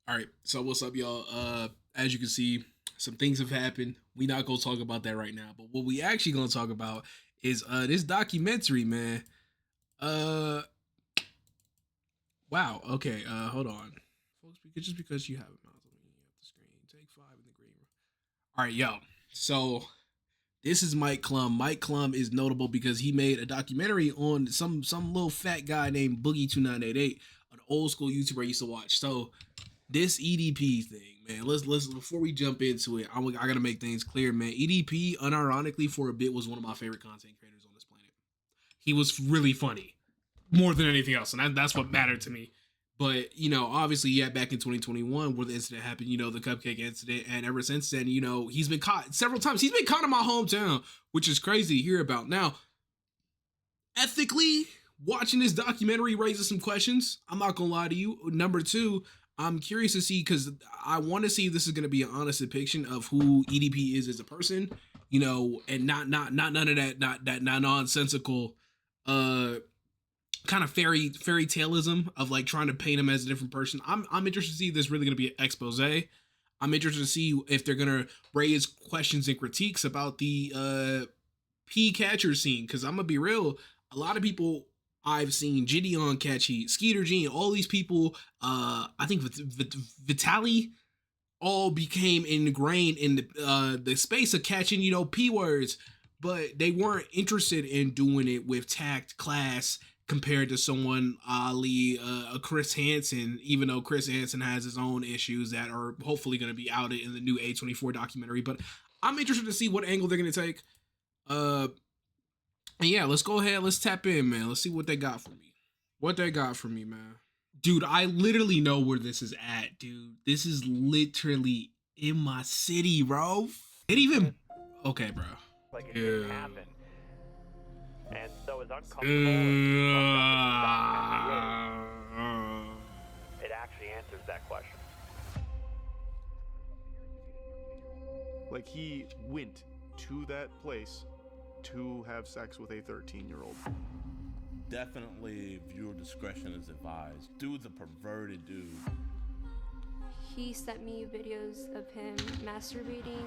All right, so what's up, y'all? As you can see, some things have happened. We not gonna talk about that right now, but what we actually gonna talk about is this documentary, man. Uh, wow. Okay. Hold on, folks. Because just because you have a mouse on the screen, take 5 in the green room. All right, yo. So this is Mike Klum. Mike Klum is notable because he made a documentary on some little fat guy named Boogie2988, an old school YouTuber I used to watch. So this EDP thing, man. Let's before we jump into it, I gotta make things clear, man. EDP, unironically, for a bit was one of my favorite content creators on this planet. He was really funny, more than anything else, and that's what mattered to me. But obviously, yeah, back in 2021, where the incident happened, the cupcake incident, and ever since then, he's been caught several times. He's been caught in my hometown, which is crazy to hear about. Now, ethically, watching this documentary raises some questions. I'm not gonna lie to you. Number two, I'm curious to see, because I want to see if this is going to be an honest depiction of who EDP is as a person, and not none of that not nonsensical kind of fairy taleism of like trying to paint him as a different person. I'm interested to see if there's really going to be an expose. I'm interested to see if they're going to raise questions and critiques about the P catcher scene, because I'm gonna be real, a lot of people I've seen, Gideon catch heat, Skeeter Gene, all these people, I think Vitaly, all became ingrained in the space of catching, P words, but they weren't interested in doing it with tact, class, compared to someone, Ali, Chris Hansen, even though Chris Hansen has his own issues that are hopefully going to be outed in the new A24 documentary. But I'm interested to see what angle they're going to take. And yeah, let's go ahead. Let's tap in, man. Let's see what they got for me. What they got for me, man. Dude, I literally know where this is at, dude. This is literally in my city, bro. It even... Okay, bro. Like it didn't happen. And so as uncomfortable it actually answers that question. Like he went to that place to have sex with a 13-year-old. Definitely viewer discretion is advised. Dude's a perverted dude. He sent me videos of him masturbating.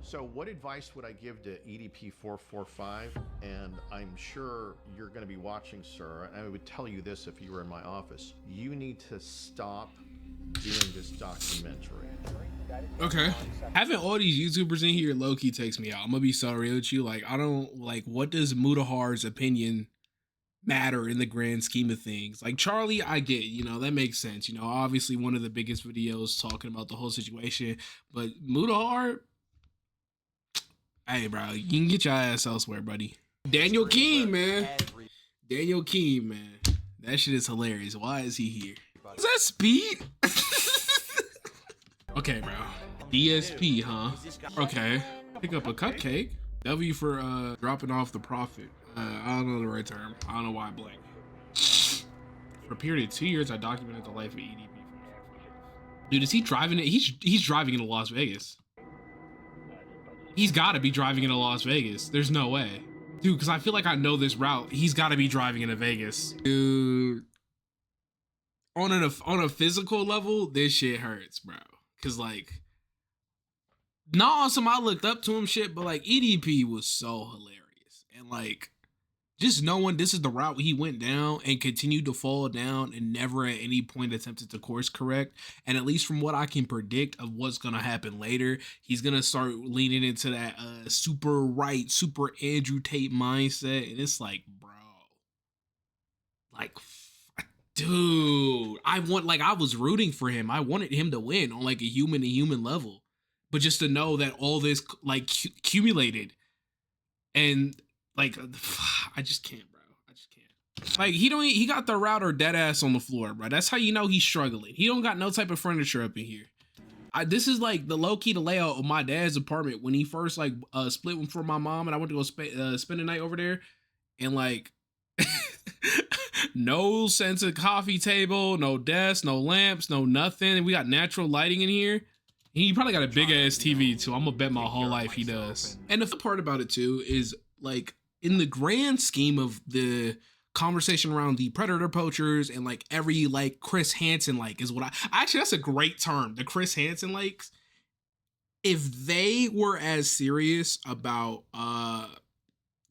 So what advice would I give to EDP445? And I'm sure you're going to be watching, sir, and I would tell you this if you were in my office. You need to stop doing this documentary. Okay. Having all these YouTubers in here low-key takes me out. I'm gonna be so real with you. Like, I don't like, what does Mudahar's opinion matter in the grand scheme of things? Like, Charlie, I get, that makes sense. Obviously one of the biggest videos talking about the whole situation. But Mudahar, hey, bro, you can get your ass elsewhere, buddy. Daniel Keem, man. Daniel Keem, man. That shit is hilarious. Why is he here? Is that Speed? Okay, bro. DSP, huh? Okay. Pick up a cupcake. W for dropping off the profit. I don't know the right term. I don't know why I blank. For a period of 2 years, I documented the life of EDP. Dude, is he driving it? He's driving into Las Vegas. He's got to be driving into Las Vegas. There's no way. Dude, because I feel like I know this route. He's got to be driving into Vegas. Dude. On a physical level, this shit hurts, bro. Because, like, not awesome, I looked up to him shit, but, like, EDP was so hilarious. And, like, just knowing this is the route he went down and continued to fall down and never at any point attempted to course correct. And at least from what I can predict of what's going to happen later, he's going to start leaning into that super right, super Andrew Tate mindset. And it's like, bro, like, dude, I was rooting for him. I wanted him to win on like a human to human level, but just to know that all this like accumulated and like, I just can't, bro. I just can't. Like, he got the router dead ass on the floor, bro. That's how you know he's struggling. He don't got no type of furniture up in here. This is like the low key the layout of my dad's apartment when he first like split from my mom and I went to go spend the night over there, and like no sense of coffee table, no desk, no lamps, no nothing. We got natural lighting in here. He probably got a big ass TV too. I'm gonna bet my whole life he does. And the part about it too is like, in the grand scheme of the conversation around the predator poachers and like every like Chris Hansen like is what I actually, that's a great term, the Chris Hansen likes. If they were as serious about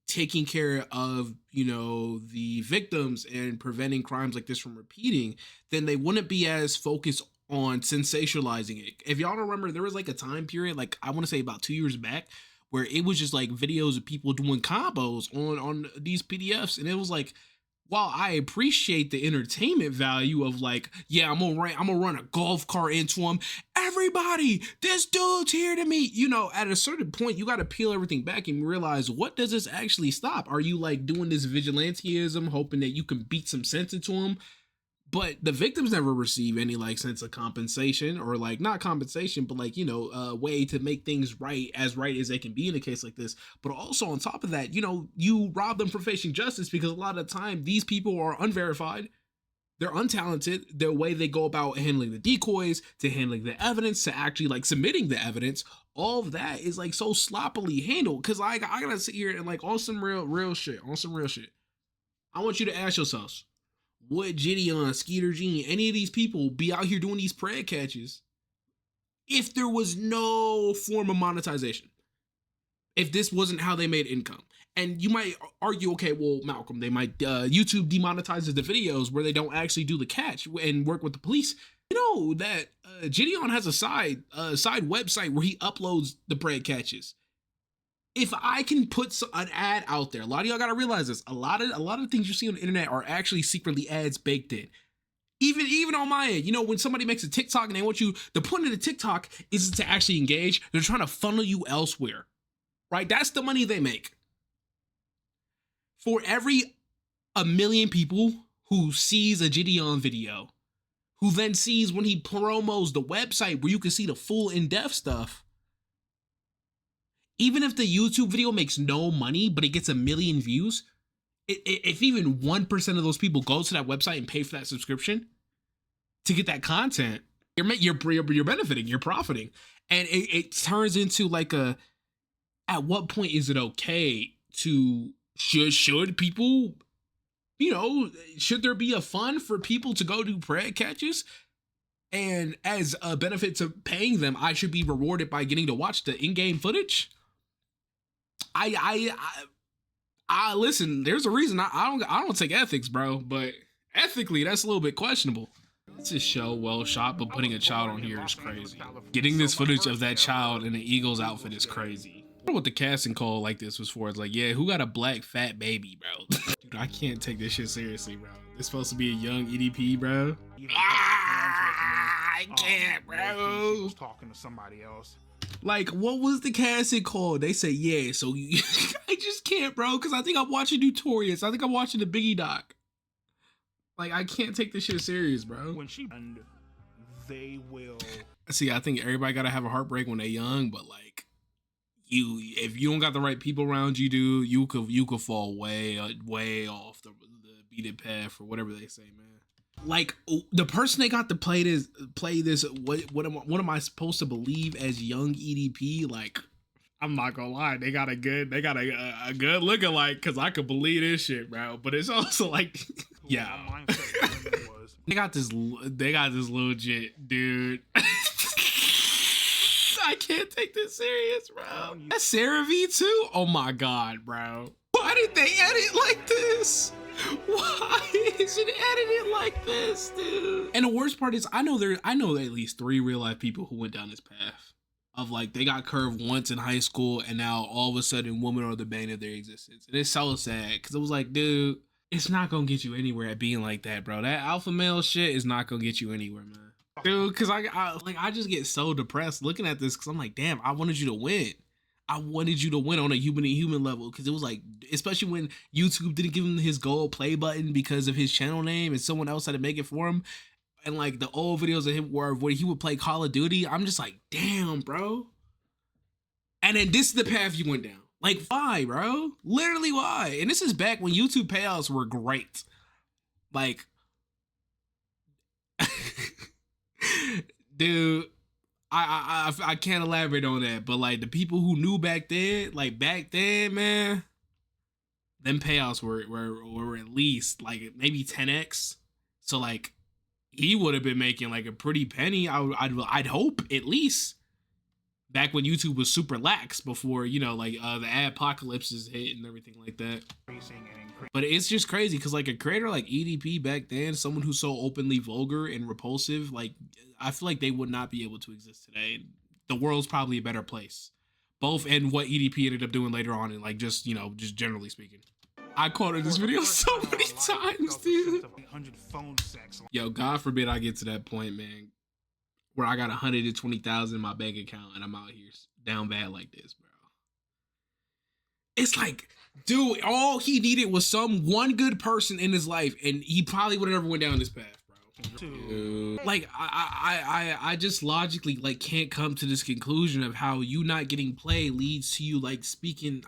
taking care of, you know, the victims and preventing crimes like this from repeating, then they wouldn't be as focused on sensationalizing it. If y'all don't remember, there was like a time period, like I want to say about 2 years back, where it was just like videos of people doing combos on these PDFs, and it was like, while I appreciate the entertainment value of like, yeah, I'm gonna run a golf cart into him. Everybody, this dude's here to meet. You know, at a certain point, you got to peel everything back and realize, what does this actually stop? Are you like doing this vigilanteism, hoping that you can beat some sense into him? But the victims never receive any like sense of compensation, or like not compensation, but like, you know, a way to make things right as they can be in a case like this. But also on top of that, you know, you rob them from facing justice, because a lot of the time these people are unverified. They're untalented. The way they go about handling the decoys, to handling the evidence, to actually like submitting the evidence, all of that is like so sloppily handled. Cause I gotta sit here and like on some real shit. I want you to ask yourselves, would Gideon, Skeeter Gene, any of these people be out here doing these prey catches if there was no form of monetization? If this wasn't how they made income? And you might argue, okay, well, Malcolm, they might, YouTube demonetizes the videos where they don't actually do the catch and work with the police. You know that Gideon has a side website where he uploads the prey catches. If I can put an ad out there, a lot of y'all gotta realize this. A lot of things you see on the internet are actually secretly ads baked in. Even on my end, you know, when somebody makes a TikTok and they want you, the point of the TikTok isn't to actually engage. They're trying to funnel you elsewhere, right? That's the money they make. For every 1 million people who sees a Gideon video, who then sees when he promos the website where you can see the full in-depth stuff, even if the YouTube video makes no money, but it gets 1 million views, if even 1% of those people go to that website and pay for that subscription to get that content, you're benefiting, you're profiting. And it turns into like at what point is it okay to, should people, you know, should there be a fund for people to go do prey catches? And as a benefit to paying them, I should be rewarded by getting to watch the in-game footage? I listen, there's a reason I don't take ethics, bro, but ethically that's a little bit questionable. It's a show well shot, but putting a child on here is crazy. Getting this footage of that child in the Eagles outfit is crazy. I don't know what the casting call like this was for. It's like, yeah, who got a black fat baby, bro? Dude, I can't take this shit seriously, bro. It's supposed to be a young EDP, bro. I can't, bro. Talking to somebody else. Like, what was the casting called? They say, yeah, so I just can't, bro, because I think I'm watching Notorious. I think I'm watching the Biggie doc. Like, I can't take this shit serious, bro. When she and they will see, I think everybody gotta have a heartbreak when they're young, but like, if you don't got the right people around you, dude, you could fall way off the beaten path, or whatever they say, man. Like, the person they got to play this, what am I supposed to believe as young EDP? Like, I'm not gonna lie, they got a good lookalike, because I could believe this shit, bro. But it's also like, yeah, they got this legit dude. I can't take this serious, bro. That's Sarah V too. Oh my god, bro. Why did they edit like this? Why is it edited like this, dude? And the worst part is, I know at least 3 real life people who went down this path of like, they got curved once in high school and now all of a sudden women are the bane of their existence. And it's so sad, because it was like, dude, it's not gonna get you anywhere at being like that, bro. That alpha male shit is not gonna get you anywhere, man. Dude, because I just get so depressed looking at this, because I'm like, damn, I wanted you to win. I wanted you to win on a human level, because it was like, especially when YouTube didn't give him his gold play button because of his channel name and someone else had to make it for him. And like the old videos of him where he would play Call of Duty, I'm just like, damn, bro. And then this is the path you went down. Like, why, bro? Literally, why? And this is back when YouTube payouts were great. Like, dude, I can't elaborate on that, but like the people who knew back then, man, them payouts were at least like maybe 10x. So like he would have been making like a pretty penny. I'd hope at least back when YouTube was super lax before, you know, like the ad apocalypses hit and everything like that. But it's just crazy because like a creator like EDP back then, someone who's so openly vulgar and repulsive, like I feel like they would not be able to exist today. The world's probably a better place, both in what EDP ended up doing later on and like just, you know, just generally speaking. I quoted this video so many times, dude. Yo, God forbid I get to that point, man, where I got 120,000 in my bank account and I'm out here down bad like this, bro. It's like, dude, all he needed was one good person in his life, and he probably would have never went down this path, bro. Dude. Like, I just logically like can't come to this conclusion of how you not getting play leads to you like speaking.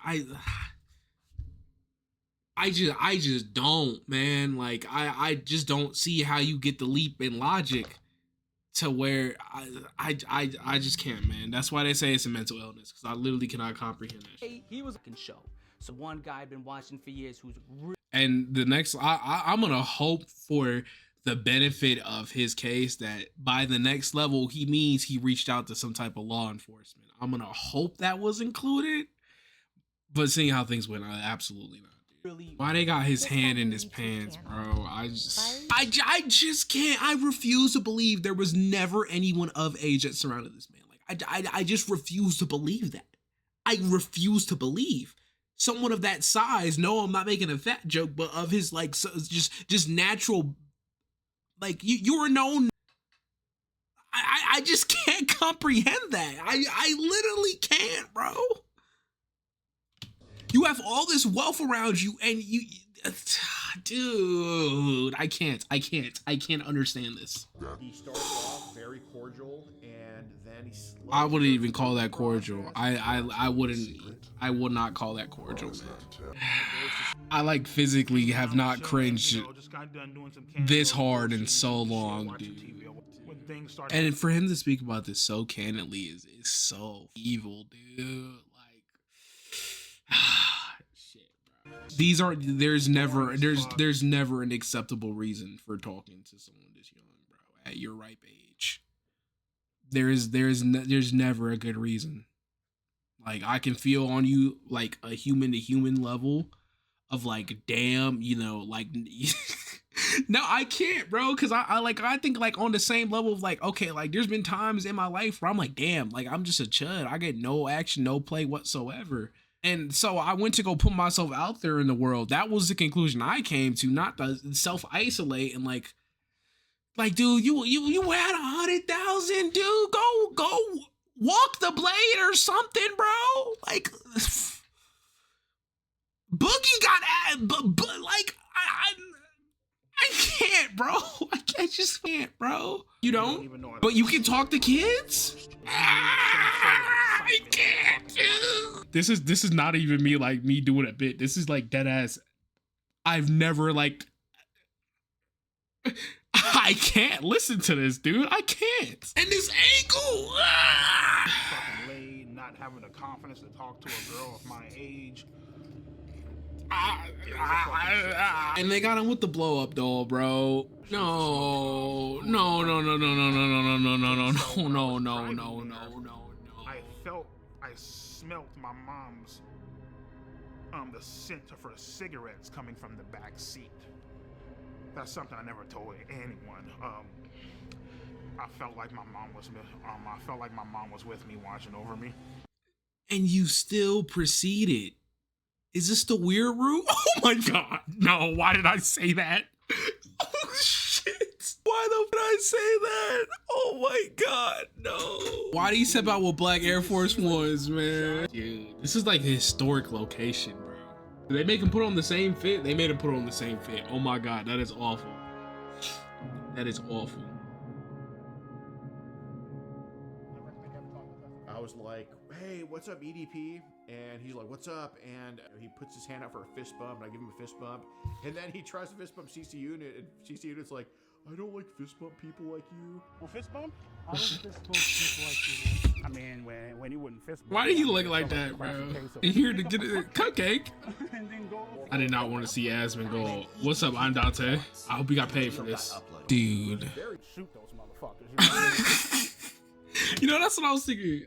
I just don't, man. Like, I just don't see how you get the leap in logic to where I just can't, man. That's why they say it's a mental illness, because I literally cannot comprehend that shit. He was a show. So one guy I've been watching for years who's and the next, I'm gonna hope for the benefit of his case that by the next level he means he reached out to some type of law enforcement. I'm gonna hope that was included, but seeing how things went, absolutely not. Why they got his hand in his pants, bro? I just can't. I refuse to believe there was never anyone of age that surrounded this man. Like, I just refuse to believe that. I refuse to believe someone of that size. No, I'm not making a fat joke, but of his like just natural. Like you were known. I just can't comprehend that. I literally can't, bro. You have all this wealth around you, and dude, I can't understand this. He started off very cordial, and then he I wouldn't even call that cordial. I would not call that cordial, man. I like physically have not cringed this hard in so long, dude. And for him to speak about this so candidly is so evil, dude. Shit, bro. There's never an acceptable reason for talking to someone this young, bro, at your ripe age. There's never a good reason. Like, I can feel on you like a human to human level of like, damn, you know, like no, I can't, bro, because I think like on the same level of like, okay, like there's been times in my life where I'm like, damn, like I'm just a chud. I get no action, no play whatsoever. And so I went to go put myself out there in the world. That was the conclusion I came to, not to self-isolate and like, dude, you had 100,000, dude. Go walk the blade or something, bro. Like, Boogie got but like I can't, bro. I just can't, bro. You don't? But you can talk to kids? I can't, dude. This is not even me doing a bit. This is like dead ass. I've never like I can't listen to this, dude. I can't. And this ankle. Fucking laid, not having the confidence to talk to a girl of my age. And they got him with the blow up doll, bro. No. I smelt my mom's the scent of her cigarettes coming from the back seat. That's something I never told anyone. I felt like my mom was with me, watching over me. And you still proceeded. Is this the weird route? Oh my god. No, why did I say that? Oh shit. Why did I say that? Oh my god, no. Why do you step out with black Air Force Ones, man? Dude, this is like a historic location, bro. Did they make him put on the same fit? They made him put on the same fit. Oh my god, that is awful. That is awful. I was like, hey, what's up, EDP? And he's like, what's up? And he puts his hand out for a fist bump, and I give him a fist bump. And then he tries to fist bump CC Unit, and CC Unit's like, I don't like fist bump people like you. Well, fist bump? I don't fist bump people like you. I mean, when you wouldn't fist bump. Why do you look like that, bro? You here to get a cupcake? I did not want to see Asmon go. What's up? I'm Dante. I hope you got paid for this, dude. Shoot those motherfuckers. You know, that's what I was thinking.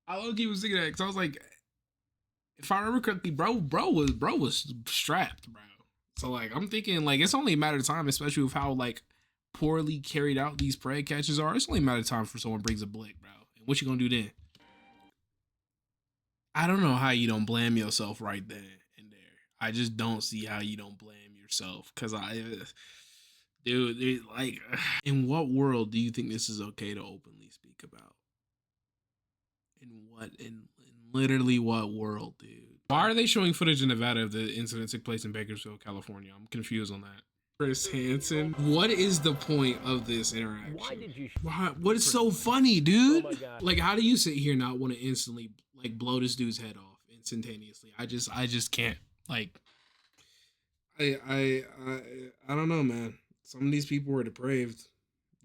I low-key was thinking that because I was like, if I remember correctly, bro was strapped, bro. So like, I'm thinking like it's only a matter of time, especially with how like poorly carried out these prey catches are. It's only a matter of time for someone brings a blick, bro. And what you gonna do then? I don't know how you don't blame yourself right then and there. I just don't see how you don't blame yourself, because dude, like, in what world do you think this is okay to openly speak about? In literally what world, dude? Why are they showing footage in Nevada of the incident took place in Bakersfield, California? I'm confused on that. Chris Hansen, what is the point of this interaction? Why did you? What is so funny, dude? Oh, like, how do you sit here and not want to instantly like blow this dude's head off instantaneously? I just can't. Like, I don't know, man. Some of these people were depraved.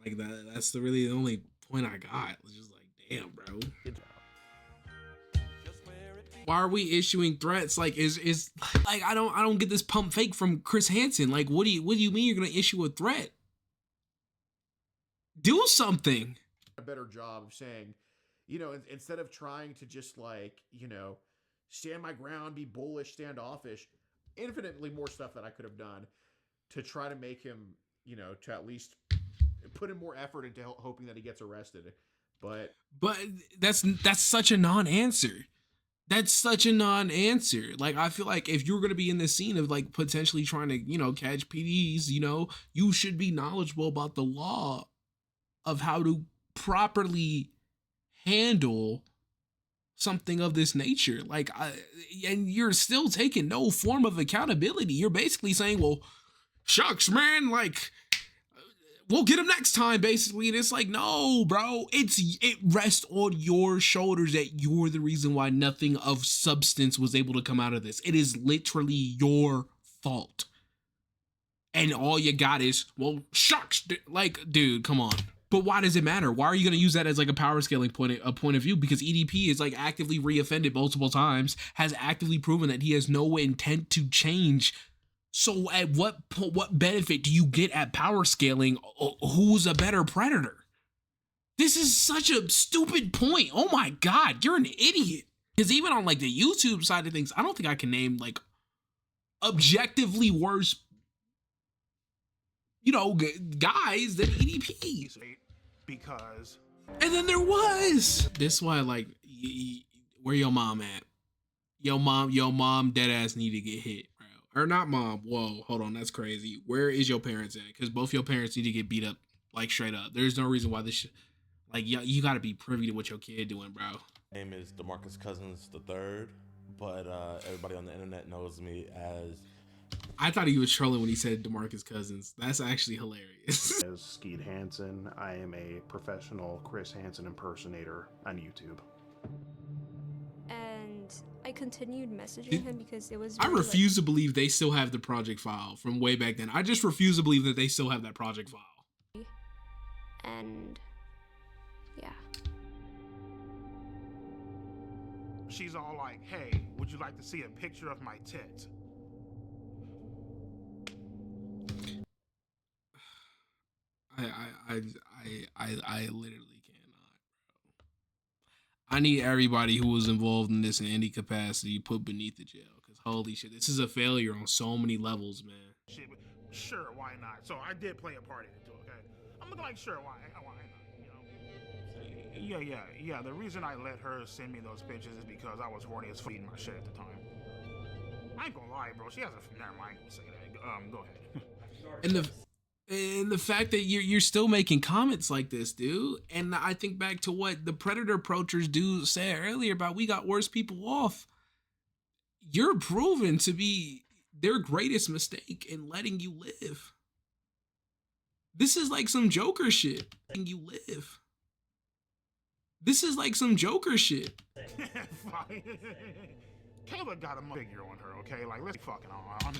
Like that. That's really the only point I got. It's just like, damn, bro. Why are we issuing threats? Like, is like I don't get this pump fake from Chris Hansen. Like, what do you mean you're gonna issue a threat? Do something. A better job of saying, you know, instead of trying to just like, you know, stand my ground, be bullish, standoffish, infinitely more stuff that I could have done to try to make him, you know, to at least put in more effort into hoping that he gets arrested. But that's such a non-answer. That's such a non-answer. Like, I feel like if you're going to be in this scene of like potentially trying to, you know, catch PDs, you know, you should be knowledgeable about the law of how to properly handle something of this nature. Like, and you're still taking no form of accountability. You're basically saying, well, shucks, man, like, we'll get him next time, basically. And it's like, no, bro, it rests on your shoulders that you're the reason why nothing of substance was able to come out of this. It is literally your fault. And all you got is, well, shucks, like, dude, come on. But why does it matter? Why are you going to use that as like a power scaling point of view? Because EDP is like actively reoffended multiple times, has actively proven that he has no intent to change. So at what benefit do you get at power scaling? Who's a better predator? This is such a stupid point. Oh my God, you're an idiot. Because even on like the YouTube side of things, I don't think I can name like objectively worse, you know, guys than EDP. Because. And then there was. This is why, like, where your mom at? Your mom dead ass need to get hit. Or not mom. Whoa, hold on, that's crazy. Where is your parents at? Because both your parents need to get beat up, like straight up. There's no reason why this should, like, you got to be privy to what your kid doing, bro. My name is DeMarcus Cousins III, but everybody on the internet knows me as. I thought he was trolling when he said DeMarcus Cousins. That's actually hilarious. As Skeet Hansen, I am a professional Chris Hansen impersonator on YouTube. And I continued messaging him because it was. I refuse to believe they still have the project file from way back then. I just refuse to believe that they still have that project file. And yeah. She's all like, hey, would you like to see a picture of my tits? I literally cannot, bro. I need everybody who was involved in this in any capacity put beneath the jail, because holy shit, this is a failure on so many levels, man. Shit, sure, why not? So I did play a part in it too, okay? I'm looking like, sure, why not, you know? Yeah. The reason I let her send me those pictures is because I was horny as feeding my shit at the time. I ain't gonna lie, bro. She has a. Never mind, I ain't gonna say that. Go ahead. And the fact that you're still making comments like this, dude. And I think back to what the Predator approachers dude said earlier about we got worse people off. You're proven to be their greatest mistake in letting you live. This is like some Joker shit. Letting you live. This is like some Joker shit. Kayla got a figure on her, okay? Like, let's be fucking on.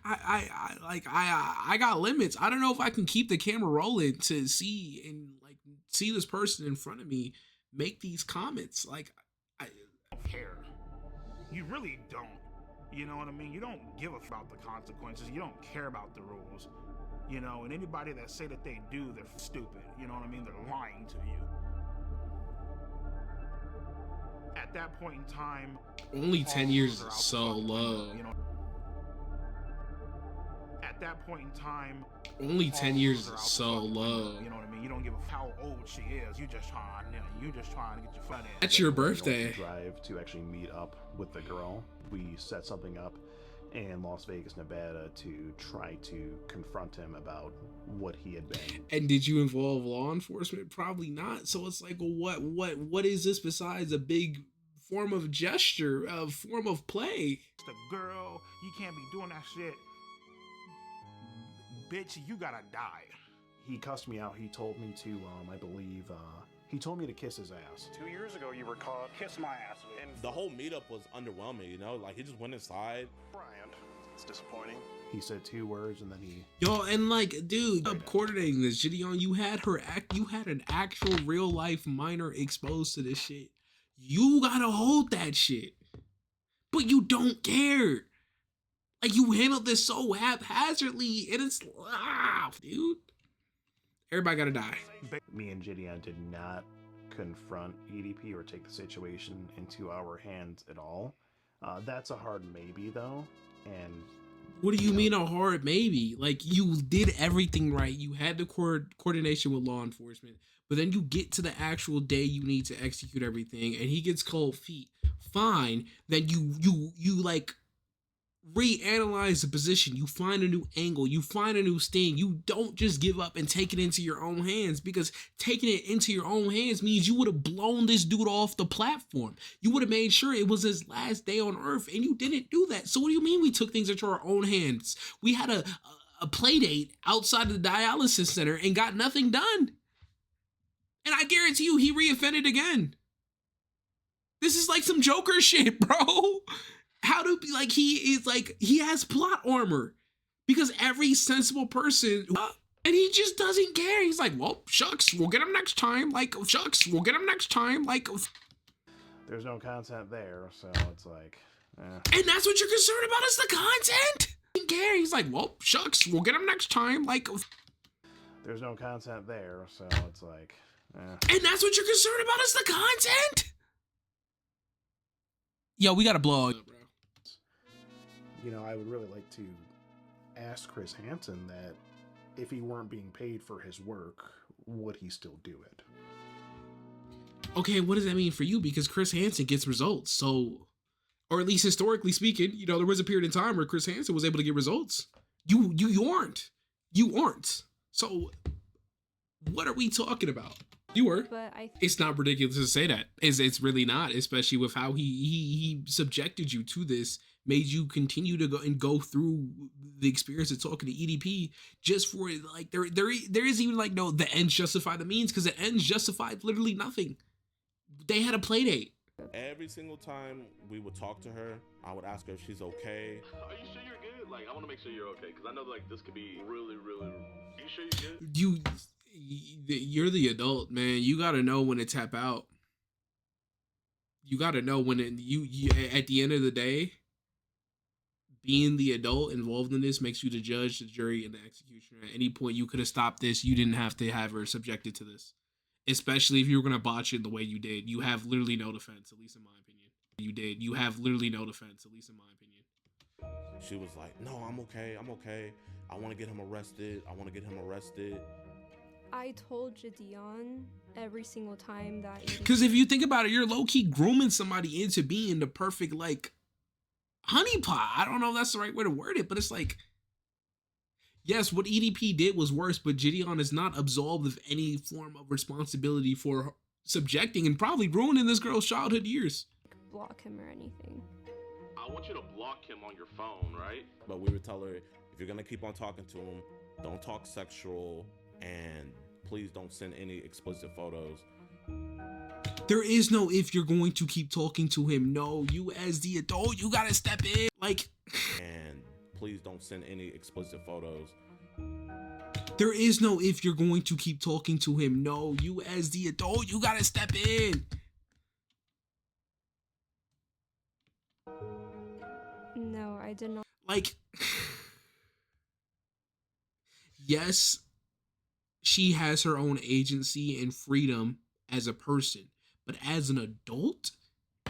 I got limits. I don't know if I can keep the camera rolling to see this person in front of me make these comments. Like, I don't care. You really don't. You know what I mean? You don't give a f about the consequences. You don't care about the rules. You know, and anybody that say that they do, they're stupid. You know what I mean? They're lying to you. At that point in time, only 10 years is so low. You know, at that point in time, only 10 years is so low. You know what I mean? You don't give a how old she is. You just trying to get your fun in. That's your birthday. Drive to actually meet up with the girl. We set something up in Las Vegas, Nevada, to try to confront him about what he had been. And did you involve law enforcement? Probably not. So it's like, well, what is this besides a big form of gesture, a form of play? The girl, you can't be doing that shit. Bitch, you gotta die. He cussed me out. He told me to, I believe, he told me to kiss his ass. 2 years ago, you were caught kiss my ass. And the whole meetup was underwhelming, you know? Like, he just went inside. Brian, it's disappointing. He said 2 words and then he... Yo, and like, dude, I'm coordinating this. Gideon, you had an actual real life minor exposed to this shit. You gotta hold that shit. But you don't care. Like, you handled this so haphazardly, and it's, dude. Everybody gotta die. Me and Gideon did not confront EDP or take the situation into our hands at all. That's a hard maybe, though. And what do you mean a hard maybe? Like, you did everything right. You had the coordination with law enforcement, but then you get to the actual day you need to execute everything, and he gets cold feet. Fine. Then you like reanalyze the position. You find a new angle. You find a new sting. You don't just give up and take it into your own hands, because taking it into your own hands means you would have blown this dude off the platform. You would have made sure it was his last day on earth, and you didn't do that. So what do you mean we took things into our own hands? We had a play date outside of the dialysis center and got nothing done. And I guarantee you he reoffended again. This is like some Joker shit, bro. How to be like, he has plot armor, because every sensible person, and he just doesn't care. He's like, well, shucks, we'll get him next time. Like, shucks, we'll get him next time. Like, there's no content there, so it's like, And that's what you're concerned about, is the content? He doesn't care. He's like, well, shucks, we'll get him next time. Like, there's no content there, so it's like, And that's what you're concerned about, is the content? Yo, we gotta blow up, bro. You know, I would really like to ask Chris Hansen that if he weren't being paid for his work, would he still do it? Okay, what does that mean for you? Because Chris Hansen gets results, so, or at least historically speaking, you know, there was a period in time where Chris Hansen was able to get results. You aren't. So, what are we talking about? You were. But it's not ridiculous to say that. It's really not, especially with how he subjected you to this, made you continue to go through the experience of talking to EDP just for, like, there is even like, no, the ends justify the means, because the ends justified literally nothing. They had a play date. Every single time we would talk to her, I would ask her if she's okay. Are you sure you're good? Like, I want to make sure you're okay, because I know, like, this could be really, really... Are you sure you're good? You're the adult, man. You gotta know when to tap out. You gotta know when you at the end of the day, being the adult involved in this makes you the judge, the jury, and the executioner. At any point, you could have stopped this. You didn't have to have her subjected to this. Especially if you were going to botch it the way you did. You have literally no defense, at least in my opinion. You have literally no defense, at least in my opinion. She was like, no, I'm okay. I want to get him arrested. I told Gideon every single time that... Because if you think about it, you're low-key grooming somebody into being the perfect, like, honeypot. I don't know if that's the right way to word it, but it's like, yes, what EDP did was worse, but Gideon is not absolved of any form of responsibility for subjecting and probably ruining this girl's childhood years. Block him or anything. I want you to block him on your phone, right? But we would tell her, if you're going to keep on talking to him, don't talk sexual, and please don't send any explicit photos. There is no if you're going to keep talking to him. No, you as the adult, you gotta step in. Like, and please don't send any explicit photos. There is no if you're going to keep talking to him. No, you as the adult, you gotta step in. No, I did not. Like, yes, she has her own agency and freedom as a person, but as an adult,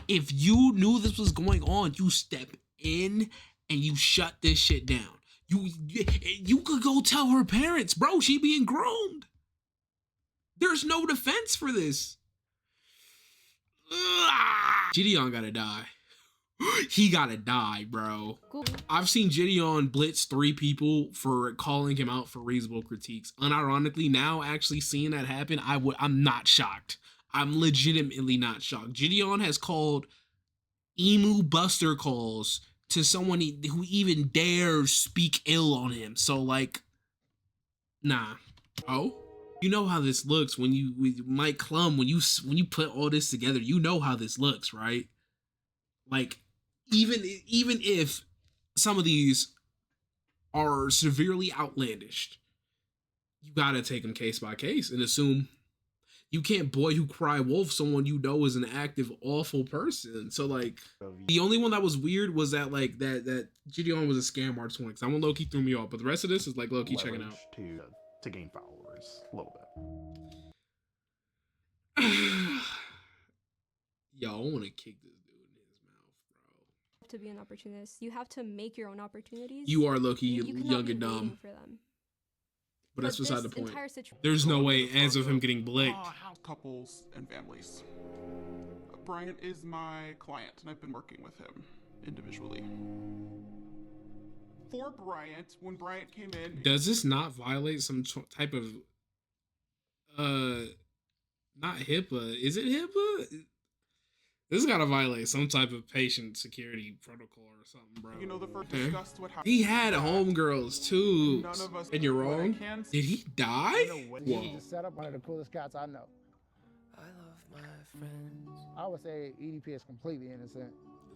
if you knew this was going on, you step in and you shut this shit down. You could go tell her parents, bro, she being groomed. There's no defense for this. Gideon gotta die. He gotta die, bro. I've seen Gideon blitz 3 people for calling him out for reasonable critiques. Unironically, now actually seeing that happen, I'm not shocked. I'm legitimately not shocked. Gideon has called emu buster calls to someone who even dares speak ill on him. So like, nah. Oh, you know how this looks when you with Mike Klum, when you put all this together, you know how this looks, right? Like, even if some of these are severely outlandish, you gotta take them case by case and assume you can't boy who cry wolf someone you know is an active awful person. So like, the only one that was weird was that like that Gideon was a scam artist one, because that one low key threw me off. But the rest of this is like low key checking out to gain followers a little bit. Yo, I want to kick this dude in his mouth, bro. To be an opportunist, you have to make your own opportunities. You are low key you young and dumb. For them. But that's beside the point. Situation. There's no way as of him getting blicked. House couples and families. Bryant is my client, and I've been working with him individually. For Bryant, when Bryant came in... Does this not violate some type of... not HIPAA. Is it HIPAA? This gotta violate some type of patient security protocol or something, bro. You know, the first discussed what happened. He had homegirls too. And you're wrong? Did he die? Whoa. He just set up one of the coolest cats I know. I love my friends. I would say EDP is completely innocent.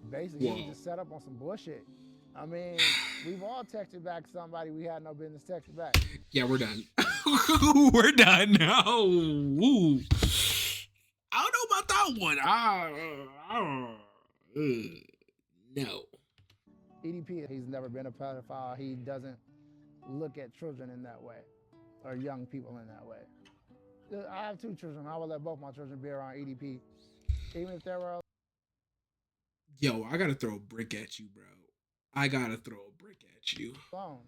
Basically, he just set up on some bullshit. I mean, we've all texted back somebody we had no business texting back. Yeah, we're done. We're done now. Ooh. I don't know about that one. No. EDP, he's never been a pedophile. He doesn't look at children in that way, or young people in that way. I have 2 children. I would let both my children be around EDP, even if they were. Yo, I gotta throw a brick at you, bro. I gotta throw a brick at you. Alone.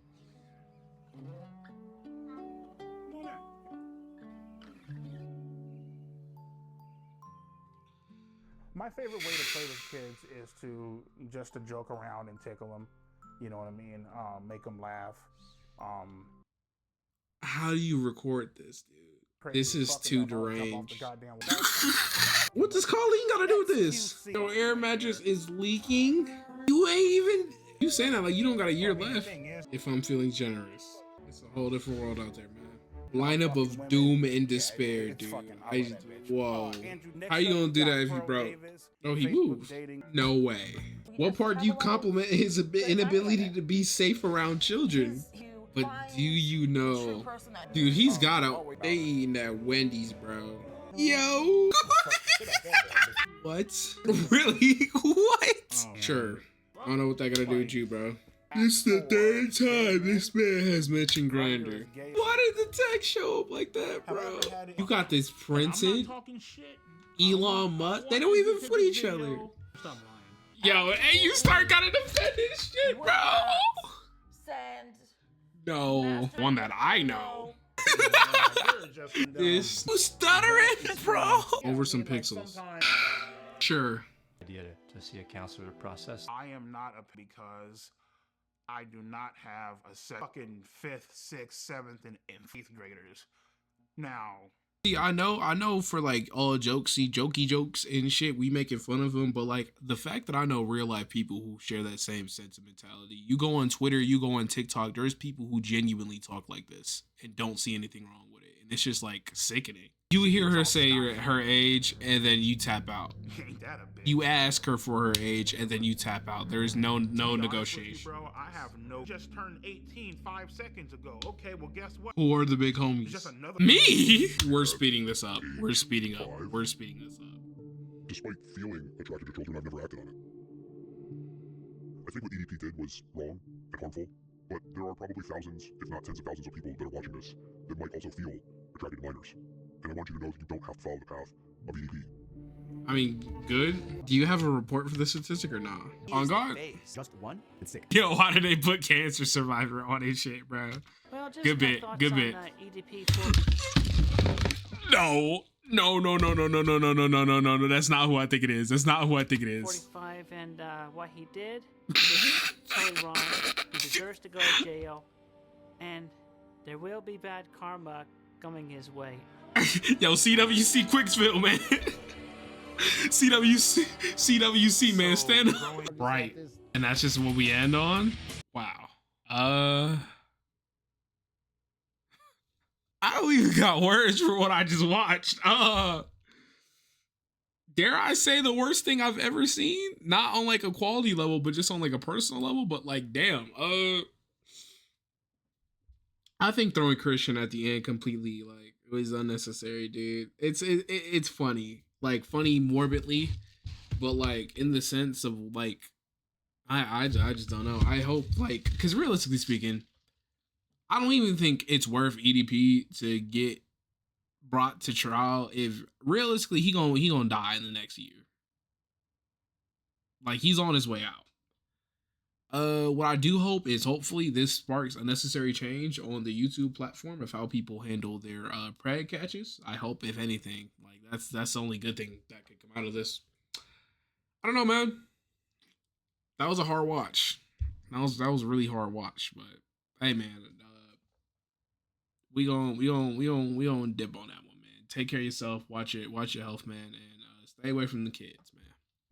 My favorite way to play with kids is to joke around and tickle them. You know what I mean? Make them laugh. How do you record this, dude? This is too deranged. What does Colleen gotta do with this? Your air mattress is leaking. You ain't even. You saying that like you don't got a year left. If I'm feeling generous, it's a whole different world out there, man. Lineup of doom and despair, dude. Whoa. How you gonna do that if you broke? Oh, he moved. No way. What part do you compliment his inability to be safe around children? But do you know, dude, he's gotta, they eating that Wendy's, bro. Yo. What? Really? What? Sure. I don't know what that gotta do with you, bro. This is the 3rd time this man has mentioned Grindr. Why did the text show up like that, bro? You got this printed. Elon Musk. They don't even foot each other. Yo, hey, you start gotta defend this shit, bro. No, one that I know. This stuttering, bro. Over some pixels. Sure. Idea to see a counselor to process. I am not because I do not have a set fucking 5th, 6th, 7th, and 8th graders. Now, see, I know for like all jokey jokes and shit, we making fun of them, but like the fact that I know real life people who share that same sentimentality. You go on Twitter, you go on TikTok, there's people who genuinely talk like this and don't see anything wrong with it. and it's just like sickening. You hear her say her age, and then you tap out. Ain't that a bitch? You ask her for her age, and then you tap out. There is no To be honest with you, negotiation. bro, I have no. Just turned 18 5 seconds ago. Okay, well, guess what? Who are the big It's homies? just another. Me? We're speeding this up. We're speeding up. We're speeding this up. Despite feeling attracted to children, I've never acted on it. I think what EDP did was wrong and harmful, but there are probably thousands, if not tens of thousands of people that are watching this that might also feel attracted to minors. And I want you to know that you don't have to follow the path of EDP. I mean, good. Do you have a report for this statistic or not? On God? Just one and sick. Yo, why did they put cancer survivor on his shit, bro? Well, just Good my bit. thoughts Good on, bit. EDP 4. No. No. That's not who I think it is. That's not who I think it is. 45 and what he did was totally wrong. He deserves to go to jail, and there will be bad karma coming his way. Yo, CWC Quicksville, man. CWC, man, stand up. Right. And that's just what we end on? Wow. I don't even got words for what I just watched. Dare I say the worst thing I've ever seen? Not on like a quality level, but just on like a personal level. But like, damn. I think throwing Christian at the end completely like it was unnecessary, dude. It's funny, like funny morbidly, but like in the sense of like, I just don't know. I hope like because realistically speaking, I don't even think it's worth EDP to get brought to trial if realistically he gonna die in the next year. Like he's on his way out. What I do hope is hopefully this sparks a necessary change on the YouTube platform of how people handle their preg catches. I hope if anything, like that's the only good thing that could come out of this. I don't know, man. That was a hard watch. That was a really hard watch, but hey man, we gonna dip on that one, man. Take care of yourself, watch your health, man, and stay away from the kids.